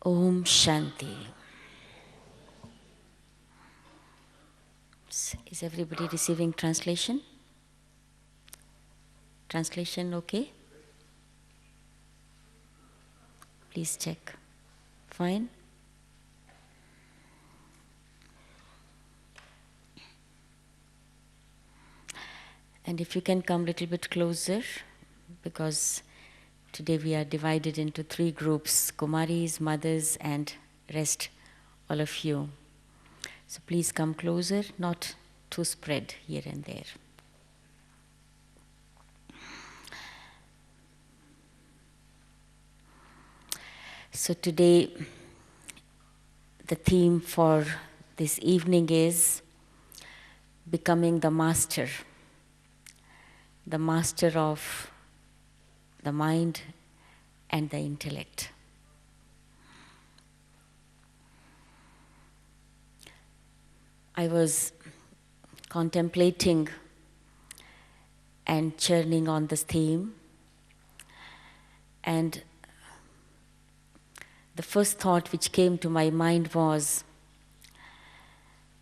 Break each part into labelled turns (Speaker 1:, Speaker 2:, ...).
Speaker 1: Om Shanti. Is everybody receiving translation? Translation okay? Please check. Fine? And if you can come a little bit closer, because today we are divided into 3 groups, Kumaris, mothers, and rest, all of you. So please come closer, not too spread here and there. So today, the theme for this evening is becoming the master of the mind and the intellect. I was contemplating and churning on this theme, and the first thought which came to my mind was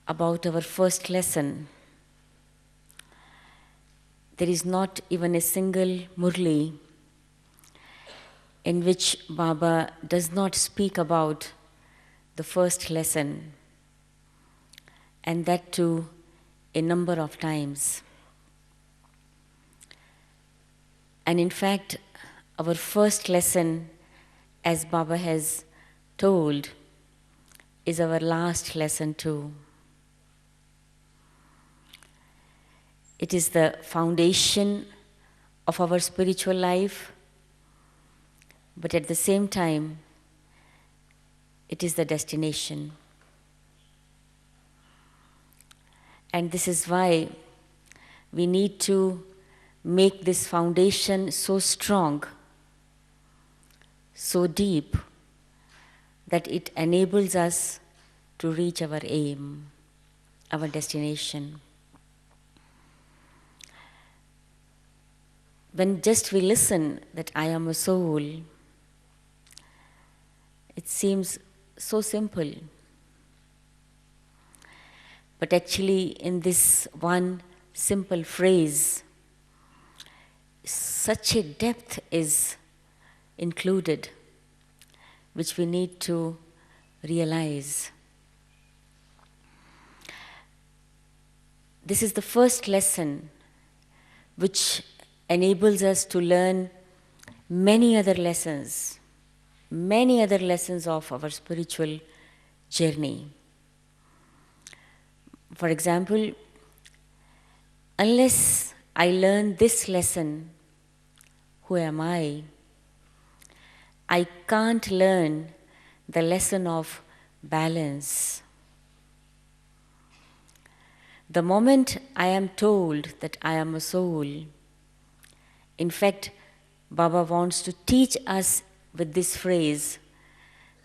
Speaker 1: about our first lesson. There is not even a single Murli in which Baba does not speak about the first lesson, and that too a number of times. And in fact, our first lesson, as Baba has told, is our last lesson too. It is the foundation of our spiritual life, but at the same time, it is the destination. And this is why we need to make this foundation so strong, so deep, that it enables us to reach our aim, our destination. When just we listen that I am a soul, it seems so simple. But actually, in this one simple phrase, such a depth is included, which we need to realize. This is the first lesson which enables us to learn many other lessons of our spiritual journey. For example, unless I learn this lesson, who am I can't learn the lesson of balance. The moment I am told that I am a soul, in fact, Baba wants to teach us with this phrase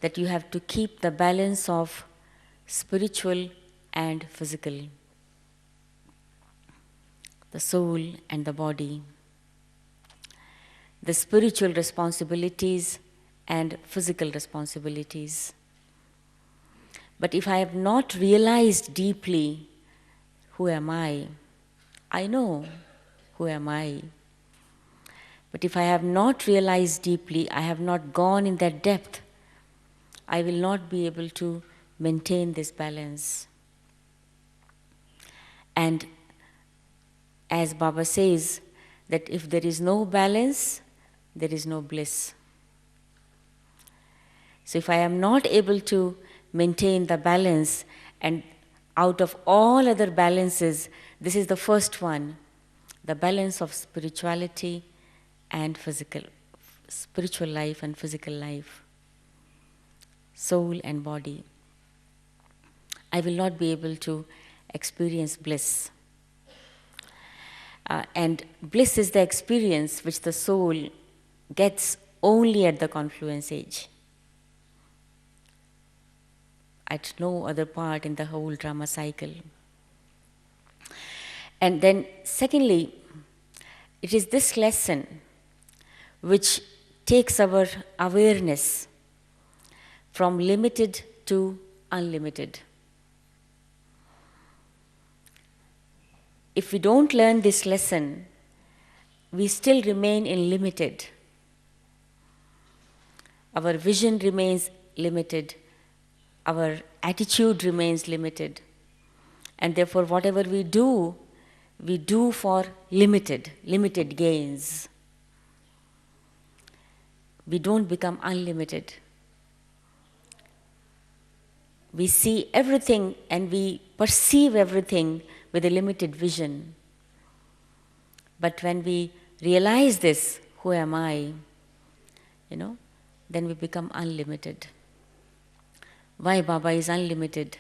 Speaker 1: that you have to keep the balance of spiritual and physical, the soul and the body, the spiritual responsibilities and physical responsibilities. But if I have not realized deeply who am I know who am I. But if I have not realized deeply, I have not gone in that depth, I will not be able to maintain this balance. And as Baba says, that if there is no balance, there is no bliss. So if I am not able to maintain the balance, and out of all other balances, this is the first one, the balance of spirituality and spiritual life and physical life, soul and body, I will not be able to experience bliss. And bliss is the experience which the soul gets only at the confluence age. At no other part in the whole drama cycle. And then secondly, it is this lesson which takes our awareness from limited to unlimited. If we don't learn this lesson, we still remain in limited. Our vision remains limited. Our attitude remains limited. And therefore, whatever we do for limited gains. We don't become unlimited. We see everything and we perceive everything with a limited vision. But when we realize this, who am I? Then we become unlimited. Why Baba is unlimited?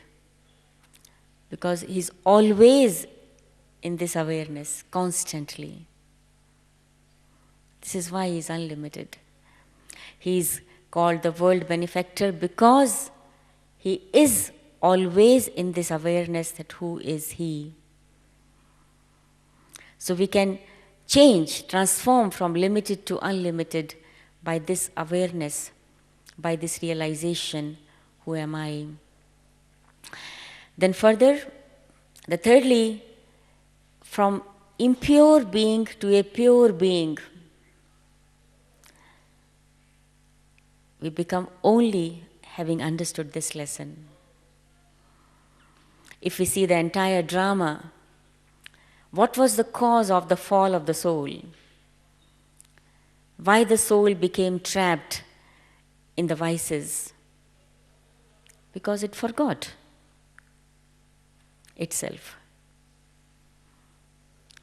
Speaker 1: Because he's always in this awareness, constantly. This is why he's unlimited. He's called the world benefactor because he is always in this awareness that who is he. So we can change, transform from limited to unlimited by this awareness, by this realization, who am I? Then further, the thirdly, from impure being to a pure being, we become only having understood this lesson. If we see the entire drama, what was the cause of the fall of the soul? Why the soul became trapped in the vices? Because it forgot itself.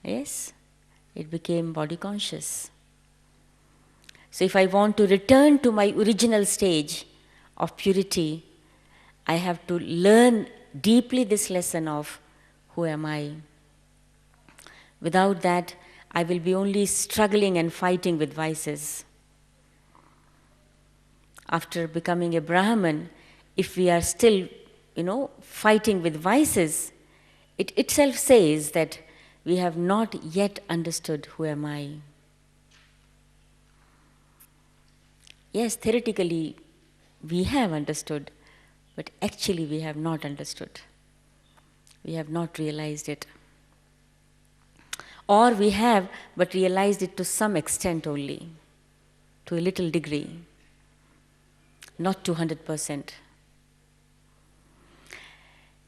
Speaker 1: Yes, it became body conscious. So if I want to return to my original stage of purity, I have to learn deeply this lesson of who am I. Without that, I will be only struggling and fighting with vices. After becoming a Brahman, if we are still, fighting with vices, it itself says that we have not yet understood who am I. Yes, theoretically, we have understood, but actually we have not understood. We have not realized it. Or we have, but realized it to some extent only, to a little degree, not 200%.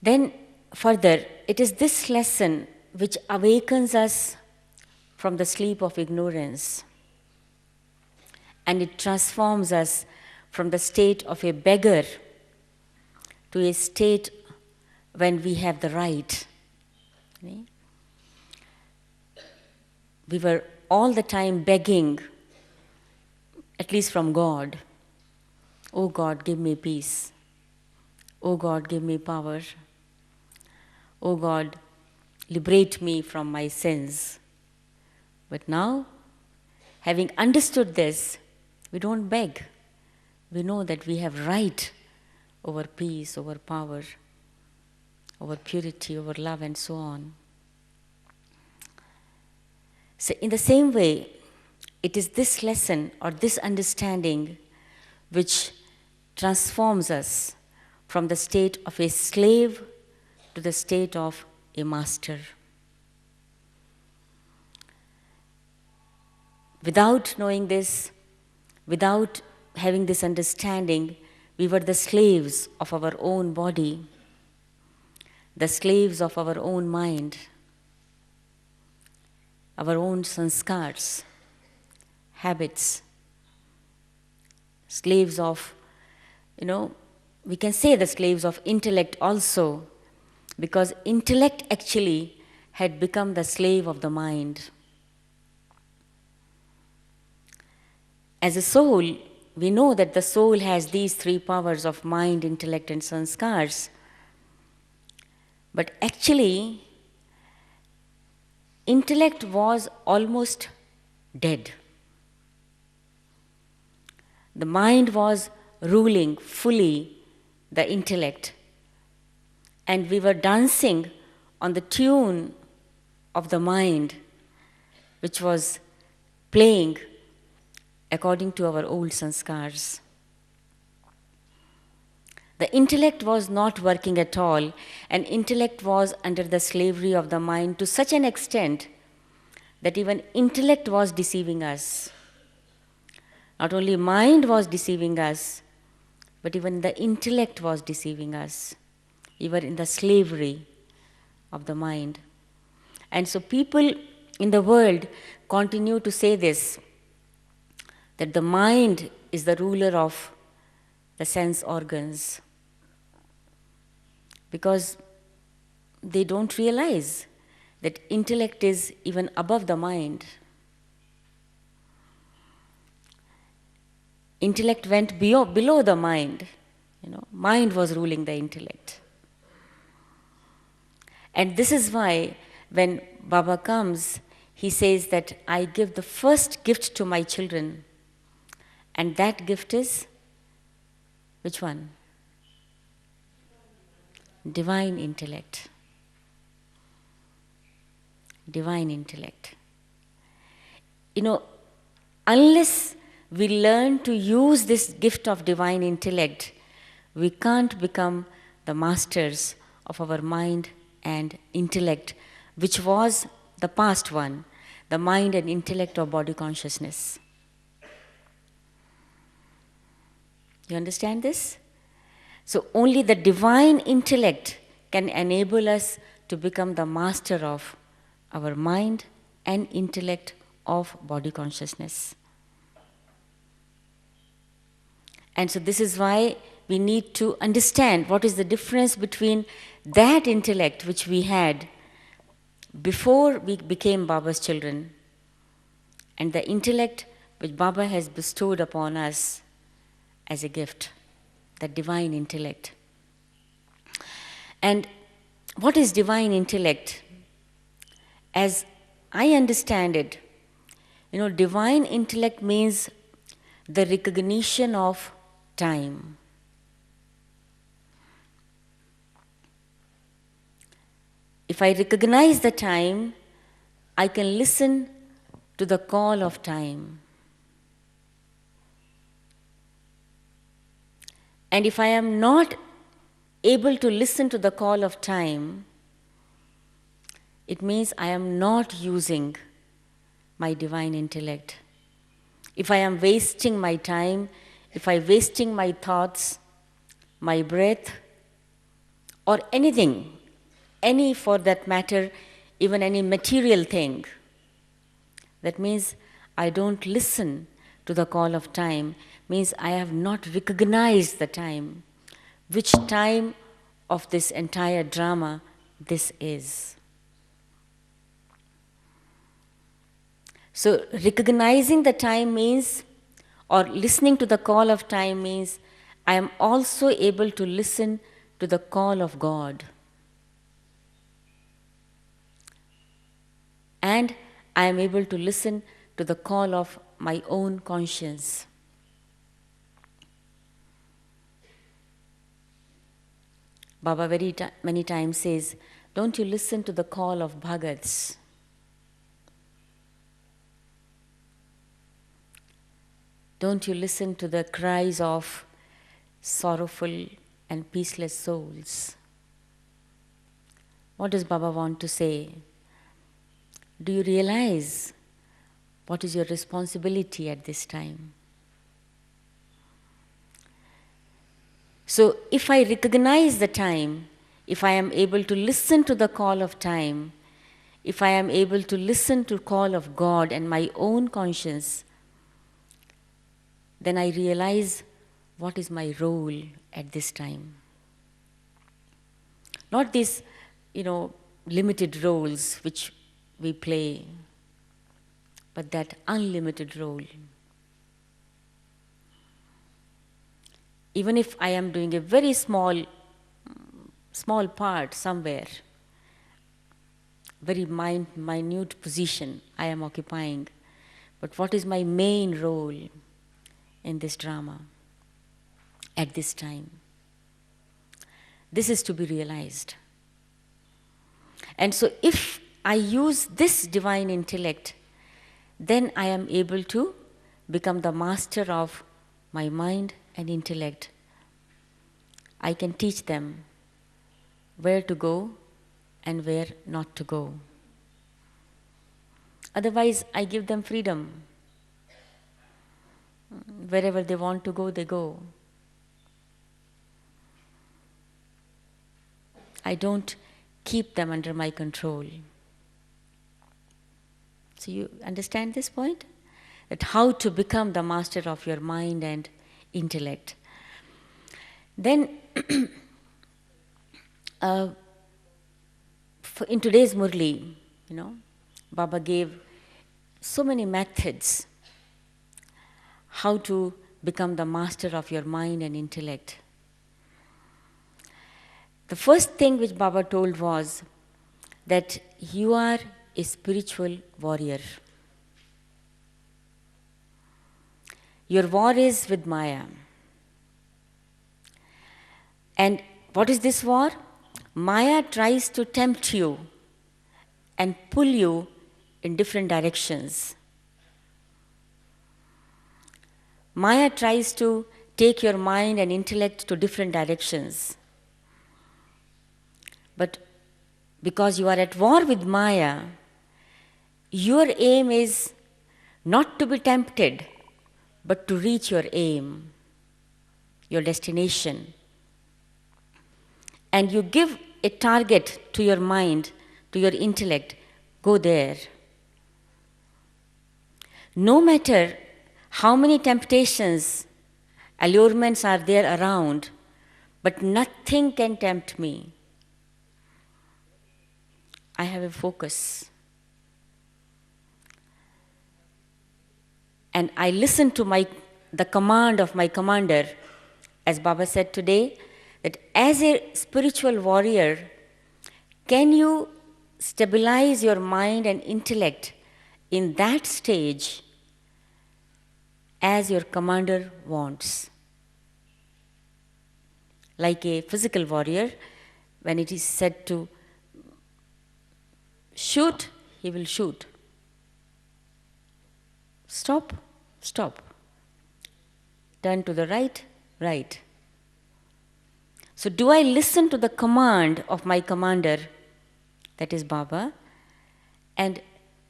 Speaker 1: Then further, it is this lesson which awakens us from the sleep of ignorance, and it transforms us from the state of a beggar to a state when we have the right. We were all the time begging, at least from God. Oh God, give me peace. Oh God, give me power. Oh God, liberate me from my sins. But now, having understood this, we don't beg. We know that we have right over peace, over power, over purity, over love, and so on. So in the same way, it is this lesson or this understanding which transforms us from the state of a slave to the state of a master. Without knowing this, without having this understanding, we were the slaves of our own body, the slaves of our own mind, our own sanskars, habits, slaves of, we can say the slaves of intellect also, because intellect actually had become the slave of the mind. As a soul, we know that the soul has these three powers of mind, intellect, and sanskars. But actually, intellect was almost dead. The mind was ruling fully the intellect, and we were dancing on the tune of the mind, which was playing according to our old sanskars. The intellect was not working at all, and intellect was under the slavery of the mind to such an extent that even intellect was deceiving us. Not only mind was deceiving us, but even the intellect was deceiving us. We were in the slavery of the mind. And so people in the world continue to say this, that the mind is the ruler of the sense organs, because they don't realize that intellect is even above the mind. Intellect went below the mind. Mind was ruling the intellect. And this is why when Baba comes, he says that I give the first gift to my children. And that gift is, which one? Divine intellect. Divine intellect. Unless we learn to use this gift of divine intellect, we can't become the masters of our mind and intellect, which was the past one, the mind and intellect of body consciousness. You understand this? So only the divine intellect can enable us to become the master of our mind and intellect of body consciousness. And so this is why we need to understand what is the difference between that intellect which we had before we became Baba's children and the intellect which Baba has bestowed upon us as a gift, the divine intellect. And what is divine intellect? As I understand it, divine intellect means the recognition of time. If I recognize the time, I can listen to the call of time. And if I am not able to listen to the call of time, it means I am not using my divine intellect. If I am wasting my time, if I am wasting my thoughts, my breath, or anything, any for that matter, even any material thing, that means I don't listen to the call of time, means I have not recognized the time, which time of this entire drama this is. So recognizing the time means, or listening to the call of time means, I am also able to listen to the call of God. And I am able to listen to the call of my own conscience. Baba many times says, don't you listen to the call of Bhagats? Don't you listen to the cries of sorrowful and peaceless souls? What does Baba want to say? Do you realize what is your responsibility at this time? So if I recognize the time, if I am able to listen to the call of time, if I am able to listen to the call of God and my own conscience, then I realize what is my role at this time. Not these, limited roles which we play, but that unlimited role. Even if I am doing a very small part somewhere, very minute position I am occupying, but what is my main role in this drama at this time? This is to be realized. And so if I use this divine intellect, then I am able to become the master of my mind and intellect. I can teach them where to go and where not to go. Otherwise, I give them freedom. Wherever they want to go, they go. I don't keep them under my control. So you understand this point? That how to become the master of your mind and intellect. Then, in today's Murli, Baba gave so many methods how to become the master of your mind and intellect. The first thing which Baba told was that you are a spiritual warrior. Your war is with Maya. And what is this war? Maya tries to tempt you and pull you in different directions. Maya tries to take your mind and intellect to different directions. But because you are at war with Maya, your aim is not to be tempted, but to reach your aim, your destination. And you give a target to your mind, to your intellect, go there. No matter how many temptations, allurements are there around, but nothing can tempt me. I have a focus. And I listen to the command of my commander, as Baba said today, that as a spiritual warrior, can you stabilize your mind and intellect in that stage as your commander wants? Like a physical warrior, when it is said to shoot, he will shoot. Stop, stop. Turn to the right, right. So do I listen to the command of my commander, that is Baba, and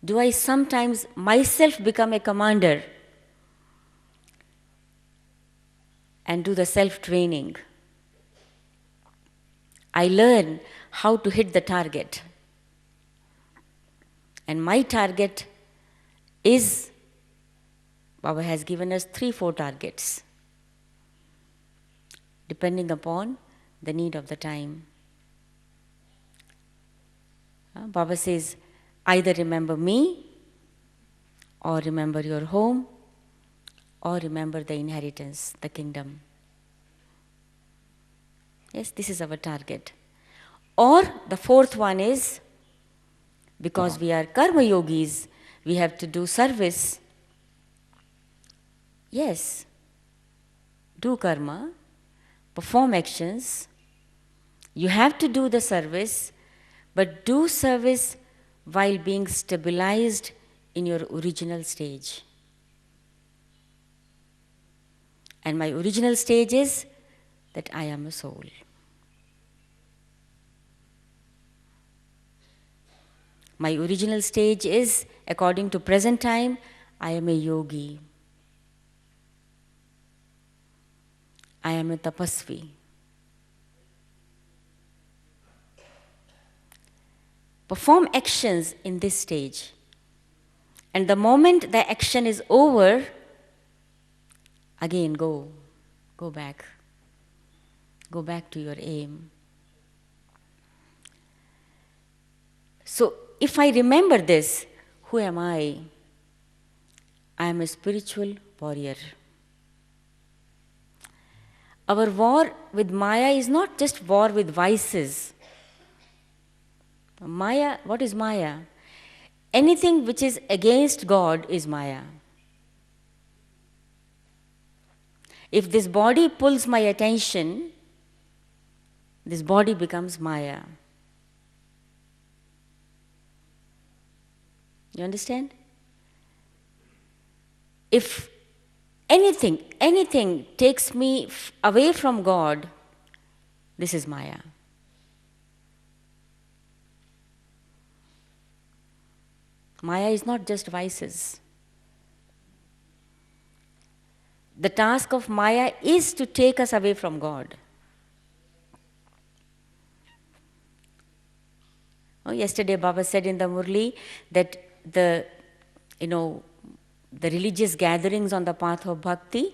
Speaker 1: do I sometimes myself become a commander and do the self-training? I learn how to hit the target. And my target is, Baba has given us 3-4 targets, depending upon the need of the time. Baba says, either remember me, or remember your home, or remember the inheritance, the kingdom. Yes, this is our target. Or the fourth one is, because we are karma yogis, we have to do service. Yes, do karma, perform actions. You have to do the service, but do service while being stabilized in your original stage. And my original stage is that I am a soul. My original stage is, according to present time, I am a yogi. I am a tapasvi. Perform actions in this stage. And the moment the action is over, again go back. Go back to your aim. So, if I remember this, who am I? I am a spiritual warrior. Our war with Maya is not just war with vices. Maya, what is Maya? Anything which is against God is Maya. If this body pulls my attention, this body becomes Maya. You understand? If anything takes me away from God, This is Maya. Maya is not just vices. The task of Maya is to take us away from God. Yesterday Baba said in the Murli that the religious gatherings on the path of bhakti,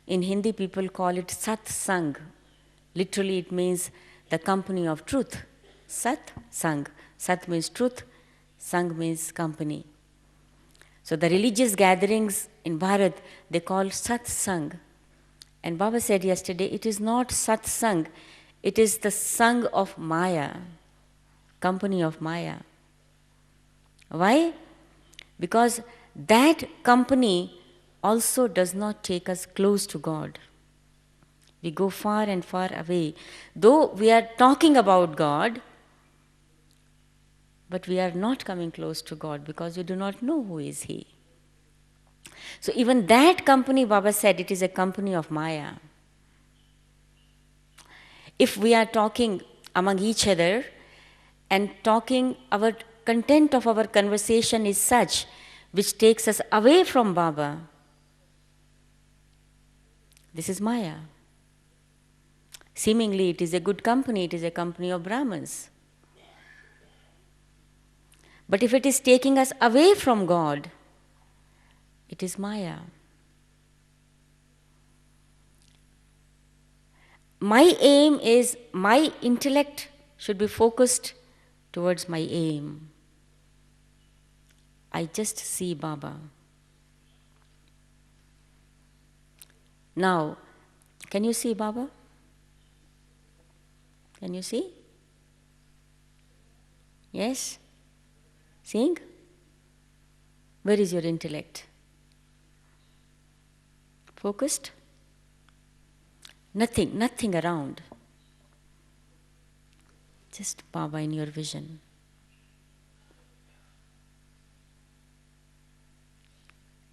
Speaker 1: in Hindi people call it Sat Sang. Literally it means the company of truth. Sat Sang. Sat means truth, Sang means company. So the religious gatherings in Bharat, they call Sat Sang. And Baba said yesterday, it is not Sat Sang, it is the Sang of Maya, company of Maya. Why? Because that company also does not take us close to God. We go far and far away. Though we are talking about God, but we are not coming close to God because we do not know who is He. So even that company, Baba said, it is a company of Maya. If we are talking among each other and talking, our content of our conversation is such which takes us away from Baba, this is Maya. Seemingly it is a good company, it is a company of Brahmins. But if it is taking us away from God, it is Maya. My aim is, my intellect should be focused towards my aim. I just see Baba. Now, can you see Baba? Can you see? Yes? Seeing? Where is your intellect? Focused? Nothing around. Just Baba in your vision.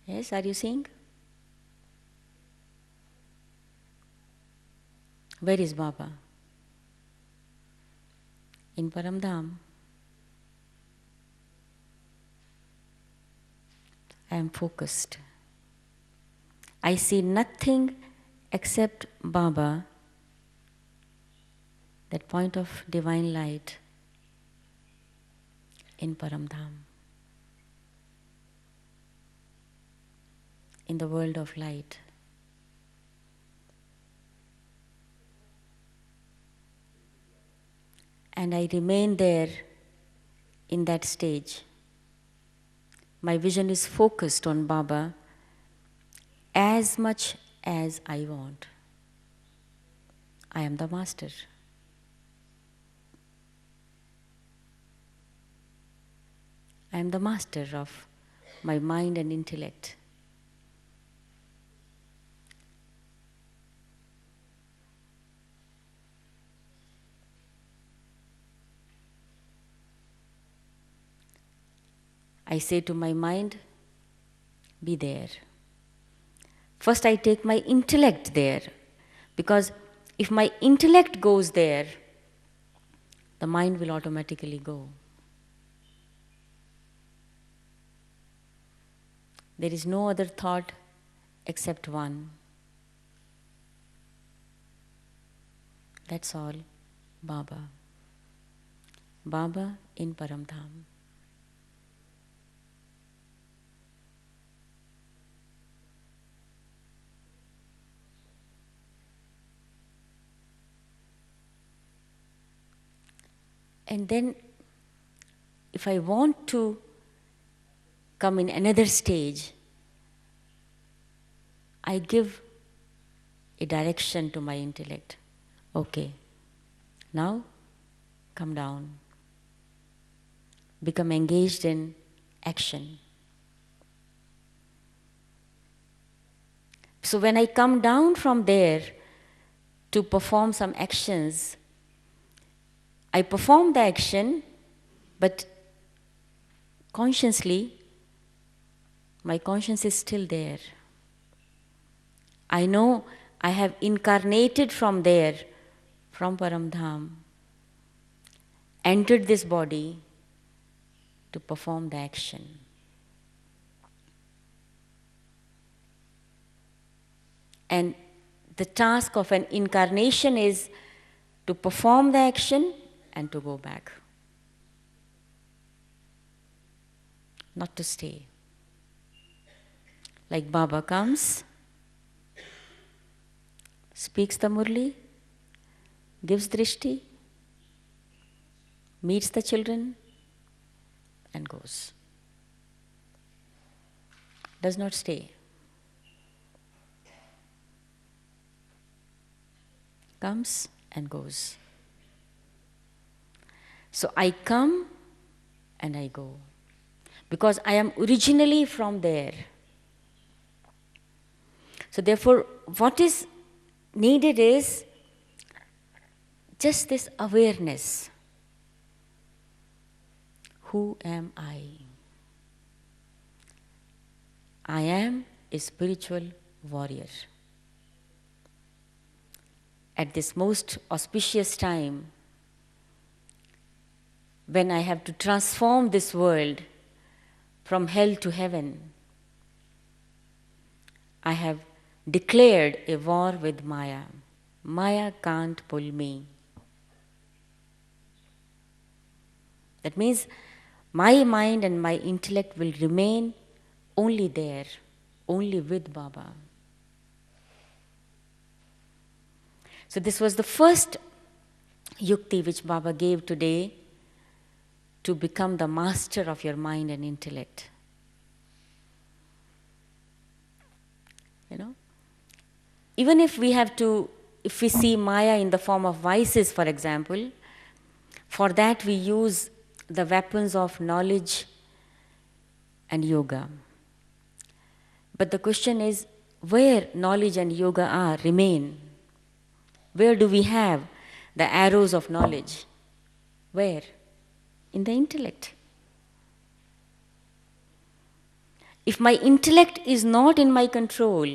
Speaker 1: Yes, are you seeing? Where is Baba? In Paramdham. I am focused. I see nothing except Baba, that point of divine light in Paramdham, in the world of light. And I remain there in that stage. My vision is focused on Baba as much as I want. I am the master. I am the master of my mind and intellect. I say to my mind, be there. First I take my intellect there, because if my intellect goes there, the mind will automatically go. There is no other thought except one. That's all, Baba. Baba in Paramdham. And then, if I want to come in another stage, I give a direction to my intellect. Okay, now come down. Become engaged in action. So when I come down from there to perform some actions, I perform the action, but consciously, my conscience is still there. I know I have incarnated from there, from Param Dham entered this body to perform the action. And the task of an incarnation is to perform the action and to go back. Not to stay. Like Baba comes, speaks the Murli, gives drishti, meets the children, and goes. Does not stay. Comes and goes. So I come and I go. Because I am originally from there. So therefore, what is needed is just this awareness. Who am I? I am a spiritual warrior. At this most auspicious time, when I have to transform this world from hell to heaven, I have declared a war with Maya. Maya can't pull me. That means my mind and my intellect will remain only there, only with Baba. So this was the first yukti which Baba gave today to become the master of your mind and intellect. You know? Even if we see Maya in the form of vices, for example, for that we use the weapons of knowledge and yoga. But the question is, where knowledge and yoga remain? Where do we have the arrows of knowledge? Where? In the intellect. If my intellect is not in my control,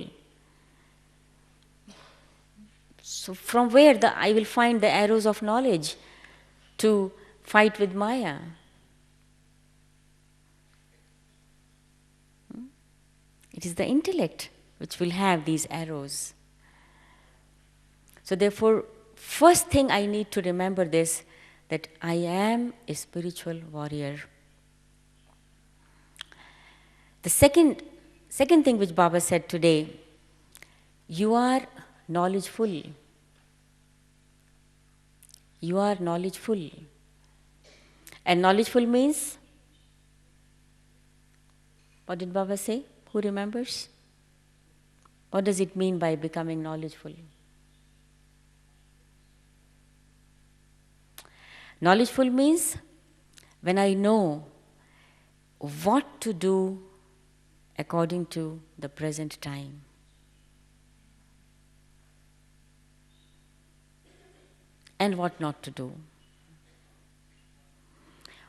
Speaker 1: so from where I will find the arrows of knowledge to fight with Maya? It is the intellect which will have these arrows. So therefore, first thing I need to remember this, that I am a spiritual warrior. The second thing which Baba said today, you are knowledgeful. You are knowledgeful. And knowledgeful means, what did Baba say? Who remembers? What does it mean by becoming knowledgeful? Knowledgeful means when I know what to do according to the present time. And what not to do.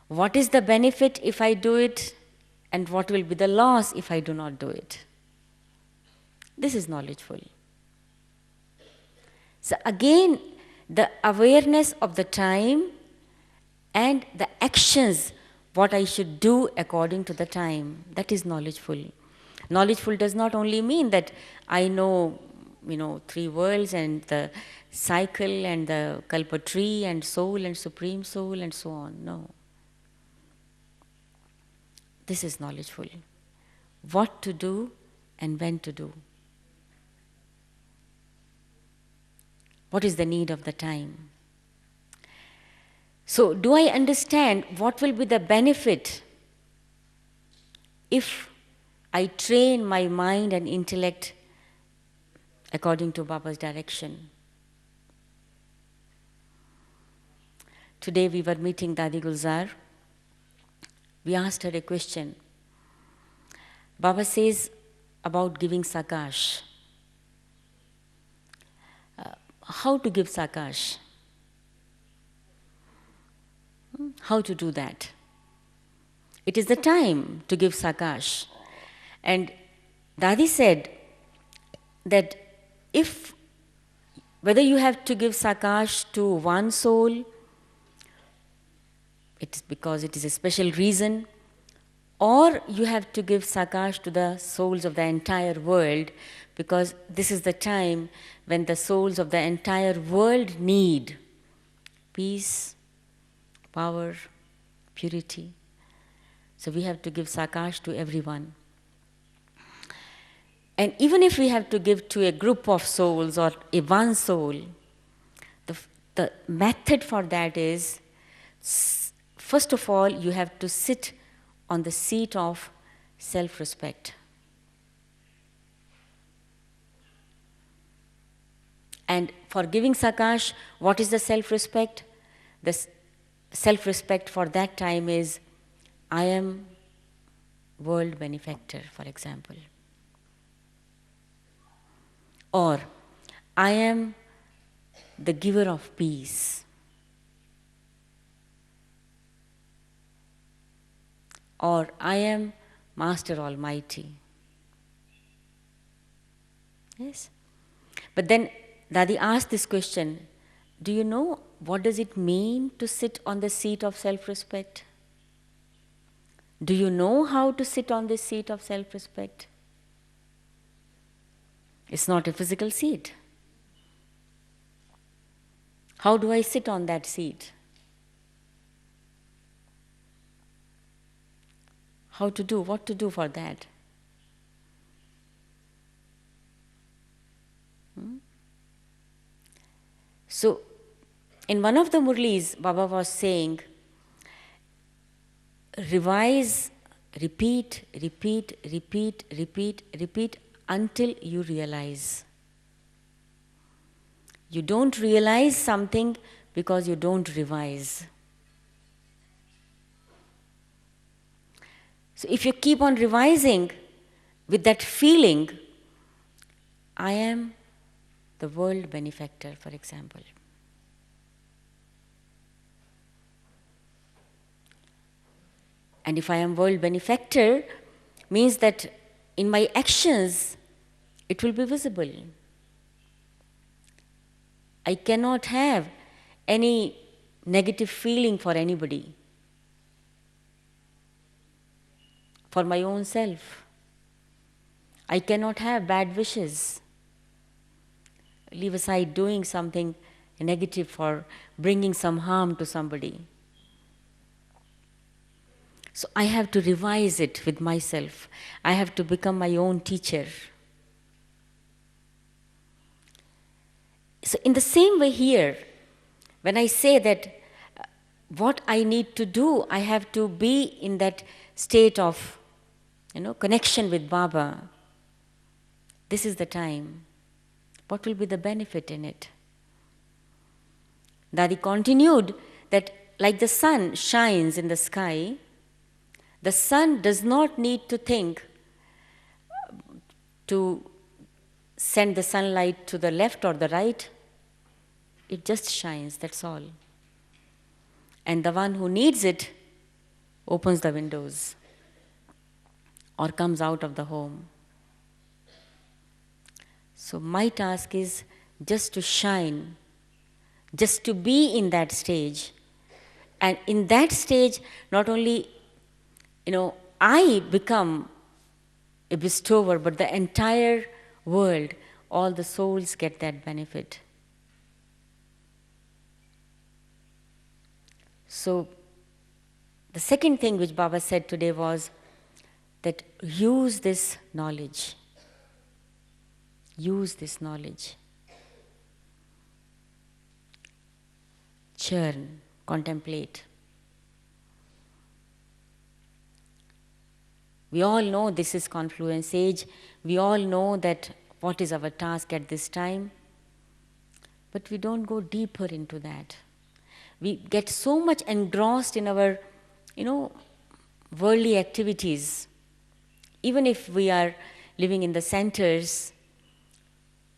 Speaker 1: What is the benefit if I do it, and what will be the loss if I do not do it? This is knowledgeful. So again, the awareness of the time and the actions, what I should do according to the time, that is knowledgeful. Knowledgeful does not only mean that I know, three worlds and the cycle and the kalpa tree and soul and supreme soul and so on. No. This is knowledgeful. What to do and when to do. What is the need of the time? So, do I understand what will be the benefit if I train my mind and intellect according to Baba's direction? Today we were meeting Dadi Gulzar. We asked her a question. Baba says about giving sakash. How to give sakash? How to do that? It is the time to give sakash. And Dadi said that Whether you have to give sakash to one soul, it is because it is a special reason, or you have to give sakash to the souls of the entire world, because this is the time when the souls of the entire world need peace, power, purity. So we have to give sakash to everyone. And even if we have to give to a group of souls or a one soul, the method for that is, first of all, you have to sit on the seat of self-respect. And for giving sakash, what is the self-respect? The self-respect for that time is, I am world benefactor, for example. Or, I am the giver of peace. Or, I am Master Almighty. Yes? But then Dadi asked this question, do you know what does it mean to sit on the seat of self-respect? Do you know how to sit on this seat of self-respect? It's not a physical seat. How do I sit on that seat? How to do, what to do for that? So, in one of the Murlis, Baba was saying, revise, repeat, repeat, repeat, repeat, repeat until you realize. You don't realize something because you don't revise. So if you keep on revising with that feeling, I am the world benefactor, for example. And if I am world benefactor, means that in my actions, it will be visible. I cannot have any negative feeling for anybody, for my own self. I cannot have bad wishes. Leave aside doing something negative for bringing some harm to somebody. So I have to revise it with myself. I have to become my own teacher. So in the same way here, when I say that what I need to do, I have to be in that state of, connection with Baba. This is the time. What will be the benefit in it? Dadi continued that like the sun shines in the sky, the sun does not need to think to send the sunlight to the left or the right. It just shines, that's all. And the one who needs it opens the windows or comes out of the home. So my task is just to shine, just to be in that stage. And in that stage, not only, I become a bestower, but the entire world, all the souls get that benefit. So the second thing which Baba said today was that use this knowledge. Use this knowledge. Churn, contemplate. We all know this is confluence age. We all know that what is our task at this time. But we don't go deeper into that. We get so much engrossed in our, worldly activities. Even if we are living in the centers,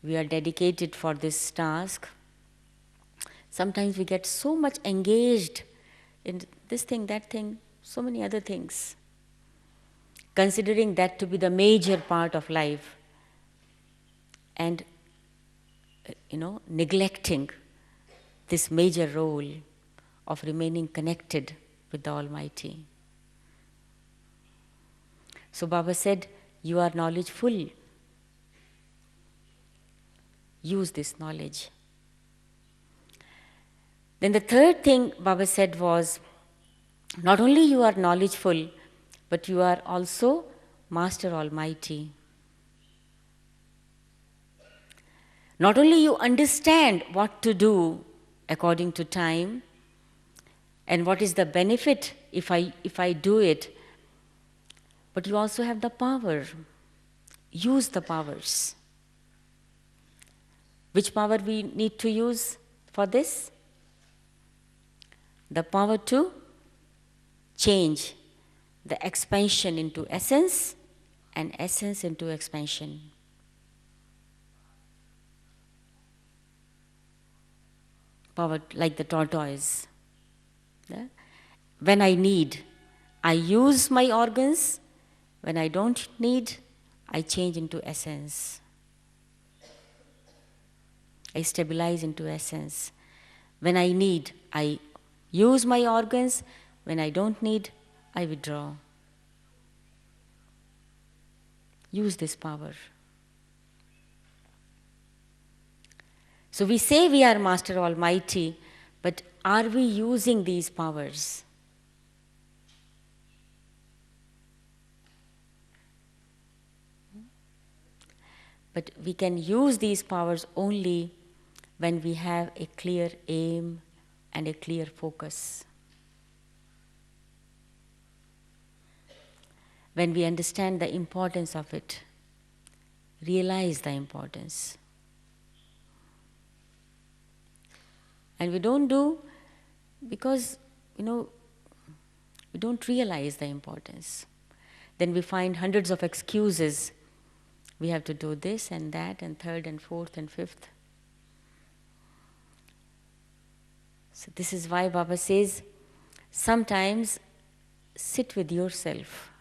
Speaker 1: we are dedicated for this task. Sometimes we get so much engaged in this thing, that thing, so many other things, considering that to be the major part of life. And neglecting this major role of remaining connected with the Almighty. So Baba said, you are knowledgeful. Use this knowledge. Then the third thing Baba said was, not only you are knowledgeful, but you are also Master Almighty. Not only you understand what to do according to time and what is the benefit if I do it, but you also have the power. Use the powers. Which power we need to use for this? The power to change the expansion into essence and essence into expansion. Power like the tortoise. Yeah? When I need, I use my organs. When I don't need, I change into essence. I stabilize into essence. When I need, I use my organs. When I don't need, I withdraw. Use this power. So we say we are Master Almighty, but are we using these powers? But we can use these powers only when we have a clear aim and a clear focus. When we understand the importance of it, realize the importance. And we don't do because, we don't realize the importance. Then we find hundreds of excuses. We have to do this and that and third and fourth and fifth. So this is why Baba says, sometimes sit with yourself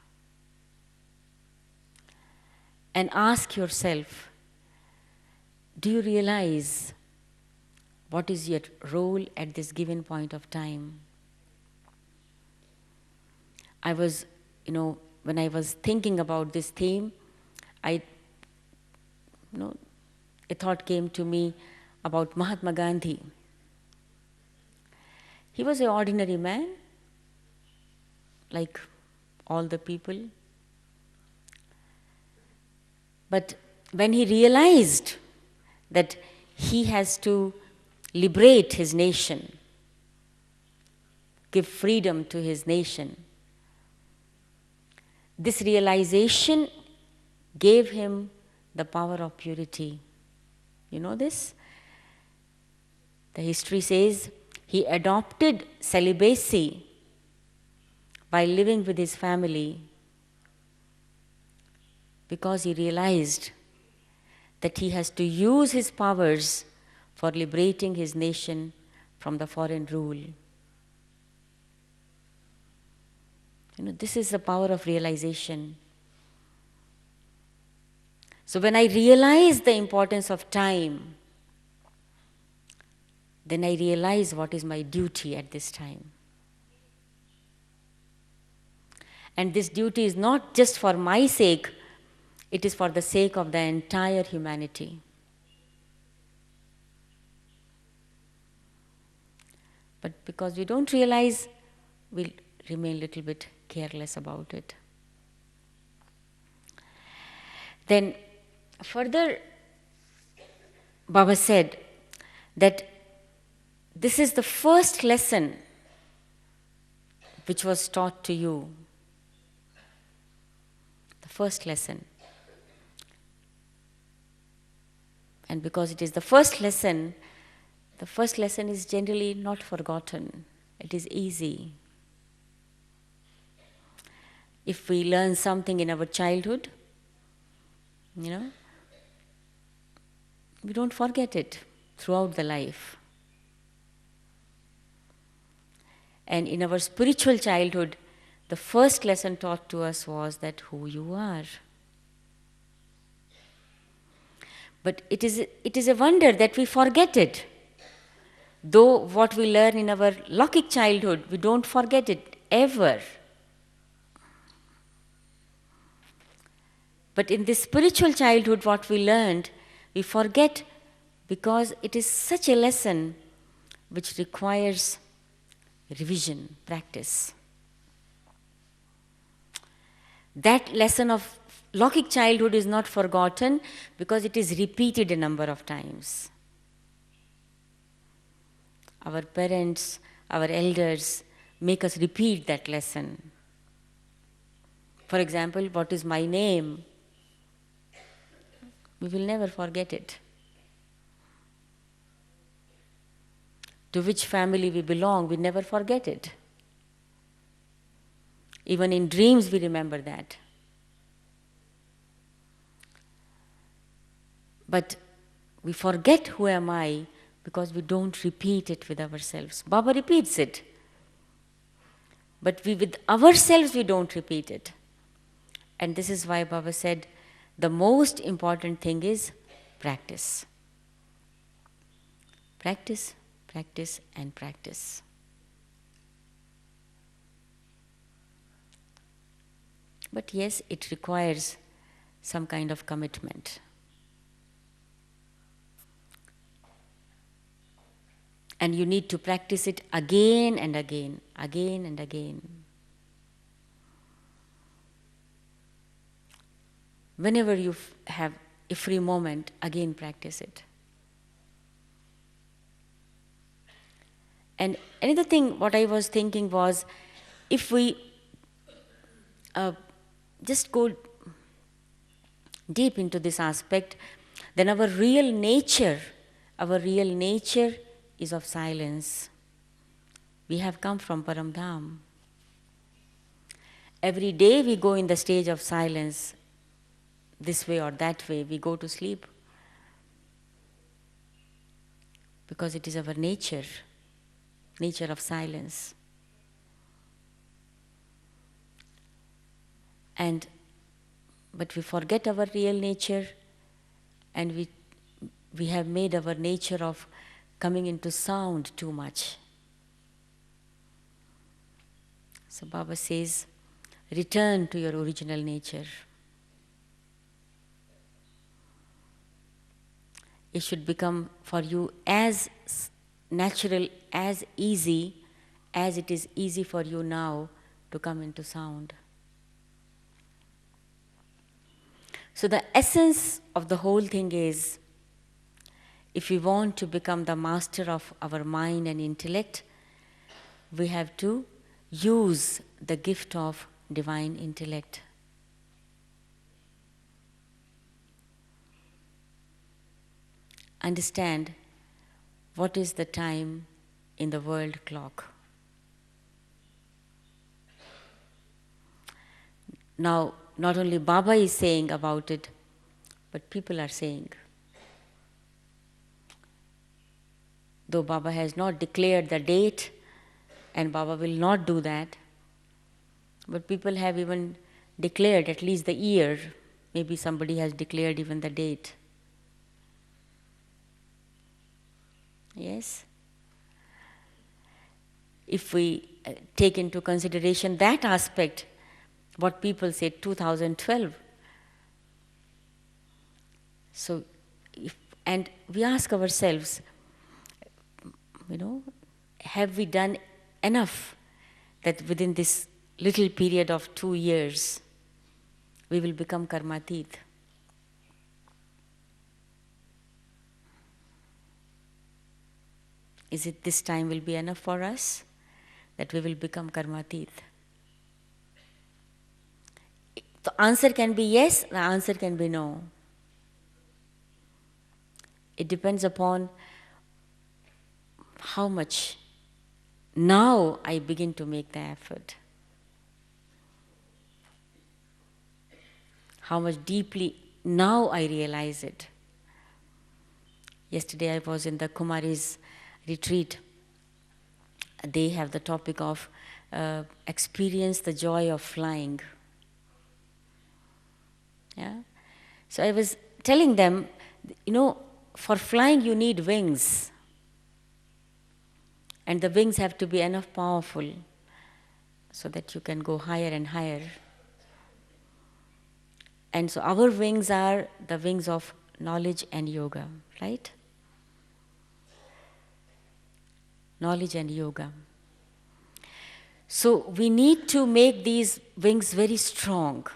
Speaker 1: and ask yourself, do you realize what is your role at this given point of time? I was, when I was thinking about this theme, a thought came to me about Mahatma Gandhi. He was an ordinary man, like all the people. But when he realized that he has to liberate his nation, give freedom to his nation, this realization gave him the power of purity. You know this? The history says he adopted celibacy while living with his family because he realized that he has to use his powers for liberating his nation from the foreign rule. This is the power of realization. So when I realize the importance of time, then I realize what is my duty at this time. And this duty is not just for my sake, it is for the sake of the entire humanity. But because we don't realize, we'll remain a little bit careless about it. Then further, Baba said that this is the first lesson which was taught to you. The first lesson. And because it is the first lesson is generally not forgotten. It is easy. If we learn something in our childhood, we don't forget it throughout the life. And in our spiritual childhood, the first lesson taught to us was that who you are. But it is a wonder that we forget it. Though what we learn in our Lokik childhood, we don't forget it ever. But in this spiritual childhood, what we learned, we forget because it is such a lesson which requires revision, practice. That lesson of Lokik childhood is not forgotten because it is repeated a number of times. Our parents, our elders make us repeat that lesson. For example, what is my name? We will never forget it. To which family we belong, we never forget it. Even in dreams, we remember that. But we forget who am I because we don't repeat it with ourselves. Baba repeats it. But with ourselves, we don't repeat it. And this is why Baba said, the most important thing is practice. Practice, practice, and practice. But yes, it requires some kind of commitment. And you need to practice it again and again, again and again. Whenever you have a free moment, again practice it. And another thing, what I was thinking was, if we just go deep into this aspect, then our real nature is of silence. We have come from Param Dham. Every day we go in the stage of silence, this way or that way, we go to sleep. Because it is our nature of silence. But we forget our real nature, and we have made our nature of coming into sound too much. So Baba says, return to your original nature. It should become for you as natural, as easy as it is easy for you now to come into sound. So the essence of the whole thing is, if we want to become the master of our mind and intellect, we have to use the gift of divine intellect. Understand what is the time in the world clock. Now, not only Baba is saying about it, but people are saying. Though Baba has not declared the date, and Baba will not do that, but people have even declared at least the year. Maybe somebody has declared even the date. Yes? If we take into consideration that aspect, what people say 2012. So, and we ask ourselves, have we done enough that within this little period of 2 years, we will become karmatit? Is it this time will be enough for us that we will become karmatit? The answer can be yes, the answer can be no. It depends upon how much now I begin to make the effort. How much deeply now I realize it. Yesterday I was in the Kumaris retreat. They have the topic of experience the joy of flying. Yeah? So I was telling them You know, for flying you need wings. And the wings have to be enough powerful so that you can go higher and higher. And so our wings are the wings of knowledge and yoga, right? Knowledge and yoga. So we need to make these wings very strong.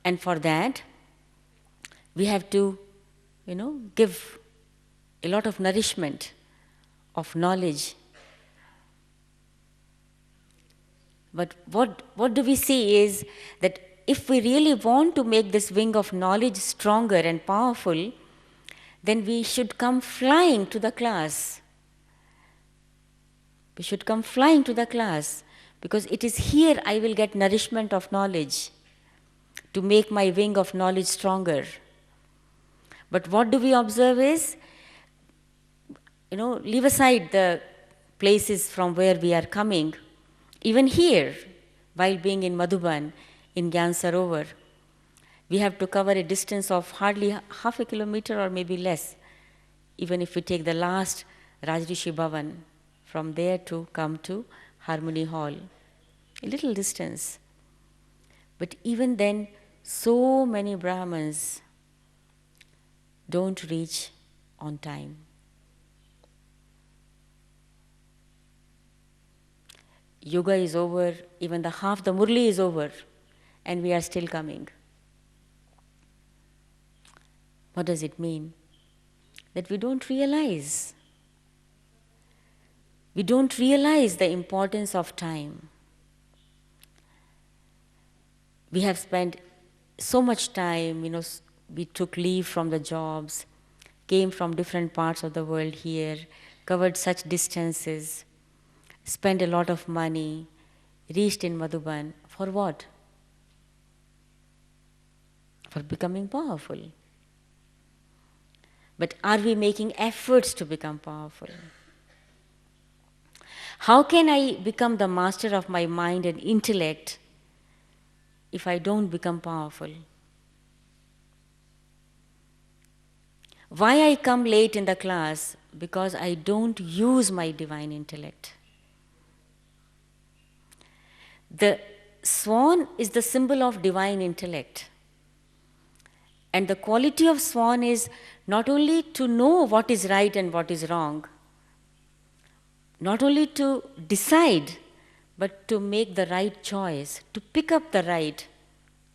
Speaker 1: And for that, we have to, give a lot of nourishment of knowledge. But what do we see is that if we really want to make this wing of knowledge stronger and powerful, then we should come flying to the class. We should come flying to the class, because it is here I will get nourishment of knowledge to make my wing of knowledge stronger. But what do we observe is, leave aside the places from where we are coming. Even here, while being in Madhuban, in Gyan Sarovar, we have to cover a distance of hardly half a kilometer or maybe less, even if we take the last Rajrishi Bhavan, from there to come to Harmony Hall. A little distance. But even then, so many Brahmins don't reach on time. Yoga is over, even the half the Murli is over, and we are still coming. What does it mean? That we don't realize. We don't realize the importance of time. We have spent so much time, we took leave from the jobs, came from different parts of the world here, covered such distances, spent a lot of money, reached in Madhuban. For what? For becoming powerful. But are we making efforts to become powerful? How can I become the master of my mind and intellect if I don't become powerful? Why I come late in the class? Because I don't use my divine intellect. The swan is the symbol of divine intellect. And the quality of swan is not only to know what is right and what is wrong, not only to decide, but to make the right choice, to pick up the right,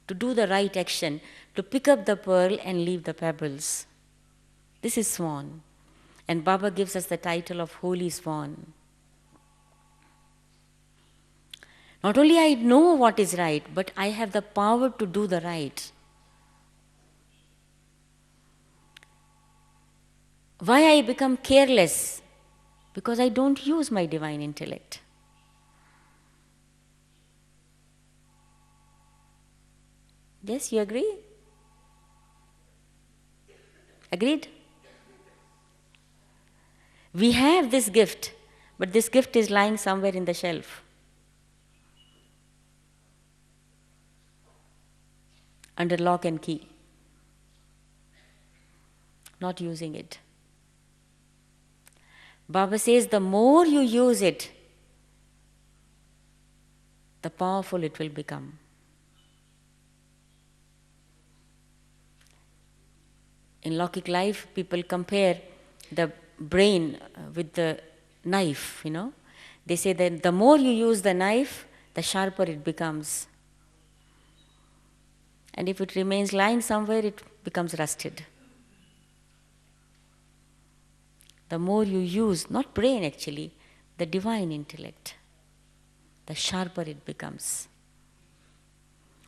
Speaker 1: to do the right action, to pick up the pearl and leave the pebbles. This is swan. And Baba gives us the title of Holy Swan. Not only I know what is right, but I have the power to do the right. Why I become careless? Because I don't use my divine intellect. Yes, you agree? Agreed? We have this gift, but this gift is lying somewhere in the shelf. Under lock and key. Not using it. Baba says the more you use it, the powerful it will become. In Lokik life, people compare the brain with the knife, They say that the more you use the knife, the sharper it becomes. And if it remains lying somewhere, it becomes rusted. The more you use, not brain actually, the divine intellect, the sharper it becomes.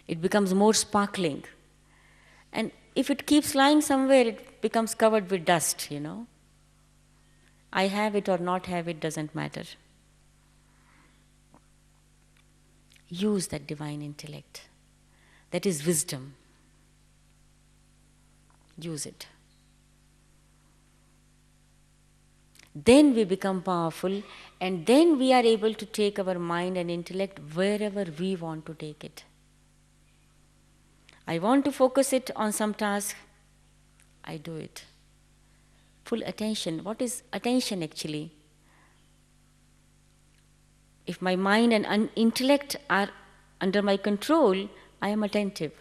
Speaker 1: It becomes more sparkling. And if it keeps lying somewhere, it becomes covered with dust, I have it or not have it doesn't matter. Use that divine intellect. That is wisdom. Use it. Then we become powerful, and then we are able to take our mind and intellect wherever we want to take it. I want to focus it on some task, I do it. Full attention. What is attention actually? If my mind and intellect are under my control, I am attentive.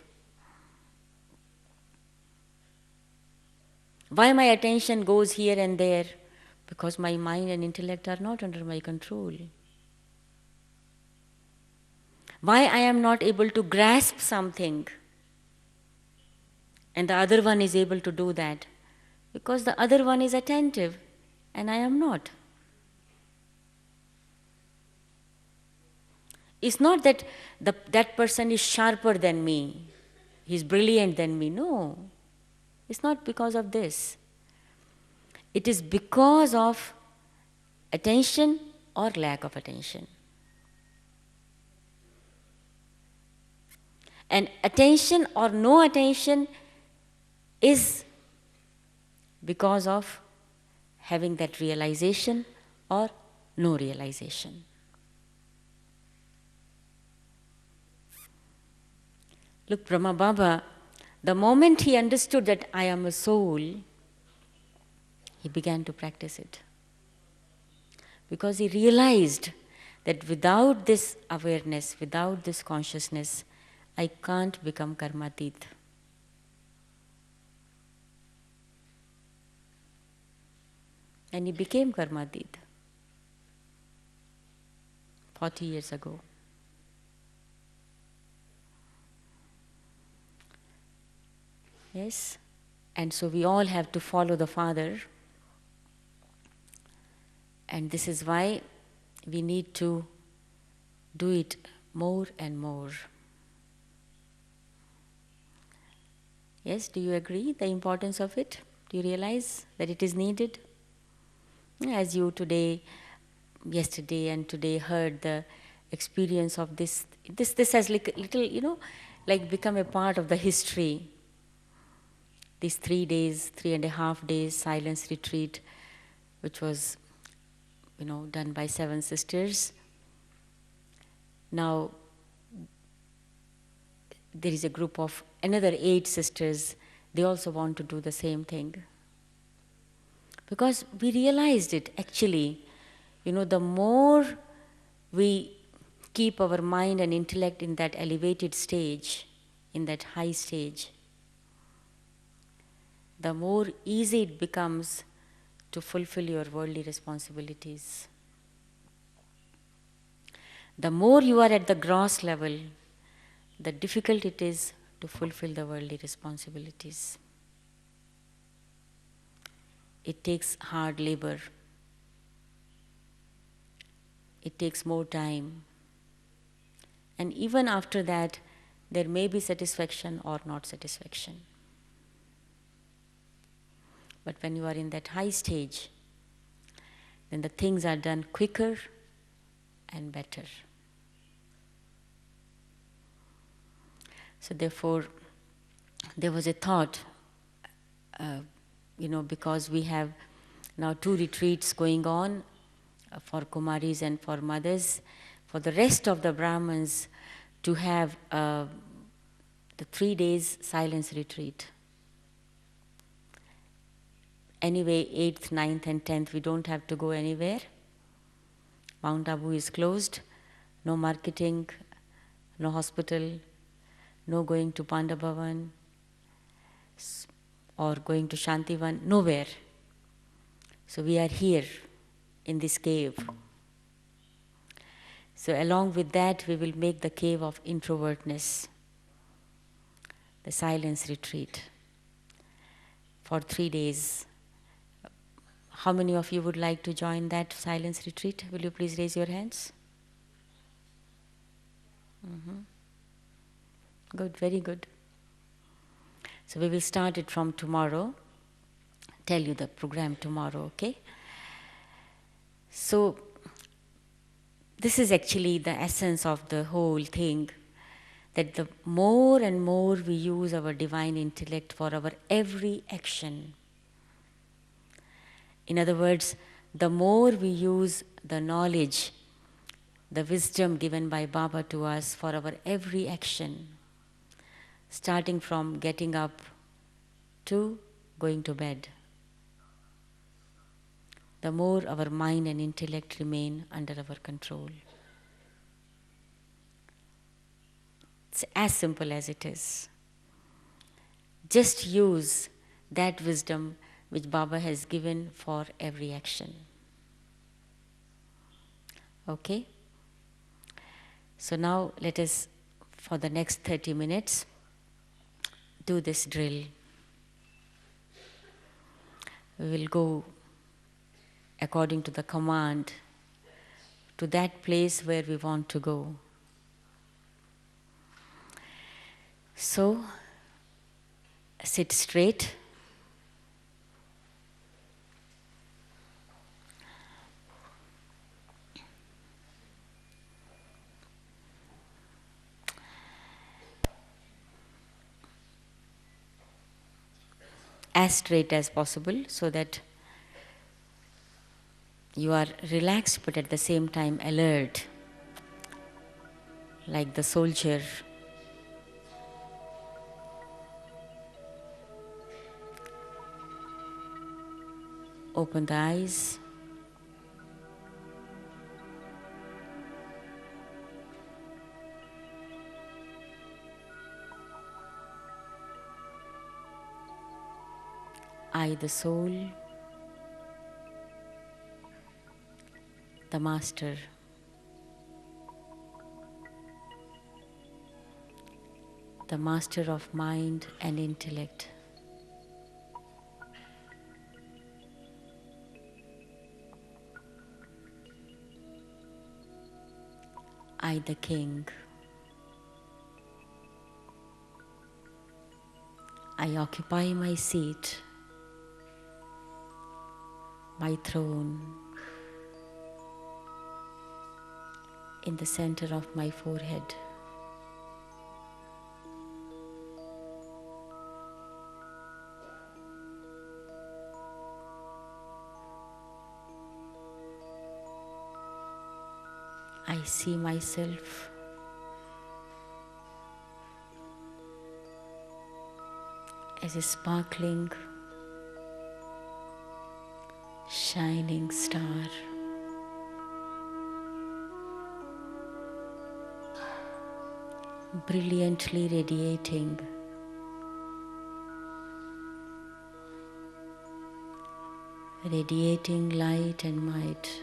Speaker 1: Why my attention goes here and there? Because my mind and intellect are not under my control. Why I am not able to grasp something and the other one is able to do that? Because the other one is attentive and I am not. It's not that that person is sharper than me, he's brilliant than me. No, it's not because of this. It is because of attention or lack of attention. And attention or no attention is because of having that realization or no realization. Look, Brahma Baba, the moment he understood that I am a soul, he began to practice it. Because he realized that without this awareness, without this consciousness, I can't become karmatit. And he became karmatit 40 years ago. Yes? And so we all have to follow the Father. And this is why we need to do it more and more. Yes, do you agree the importance of it? Do you realize that it is needed? As you yesterday and today heard the experience of this has like little, like become a part of the history. These 3 days, 3.5 days silence retreat, which was, done by 7 sisters. Now, there is a group of another 8 sisters. They also want to do the same thing. Because we realized it actually, the more we keep our mind and intellect in that elevated stage, in that high stage, the more easy it becomes to fulfill your worldly responsibilities. The more you are at the gross level, the difficult it is to fulfill the worldly responsibilities. It takes hard labor. It takes more time. And even after that, there may be satisfaction or not satisfaction. But when you are in that high stage, then the things are done quicker and better. So therefore, there was a thought, because we have now 2 retreats going on for Kumaris and for mothers, for the rest of the Brahmins to have the 3 days silence retreat. Anyway, 8th, 9th and 10th, we don't have to go anywhere. Mount Abu is closed, no marketing, no hospital, no going to Panda Bhavan or going to Shantivan, nowhere. So we are here in this cave. So along with that, we will make the cave of introvertness, the silence retreat for 3 days. How many of you would like to join that silence retreat? Will you please raise your hands? Mm-hmm. Good, very good. So we will start it from tomorrow. Tell you the program tomorrow, okay? So this is actually the essence of the whole thing, that the more and more we use our divine intellect for our every action. In other words, the more we use the knowledge, the wisdom given by Baba to us for our every action, starting from getting up to going to bed, the more our mind and intellect remain under our control. It's as simple as it is. Just use that wisdom which Baba has given for every action. Okay? So now let us, for the next 30 minutes, do this drill. We will go according to the command to that place where we want to go. So, sit straight. As straight as possible so that you are relaxed but at the same time alert, like the soldier. Open the eyes. I, the soul, the master. The master of mind and intellect. I, the king. I occupy my seat, my throne, in the center of my forehead. I see myself as a sparkling, shining star. Brilliantly radiating light and might.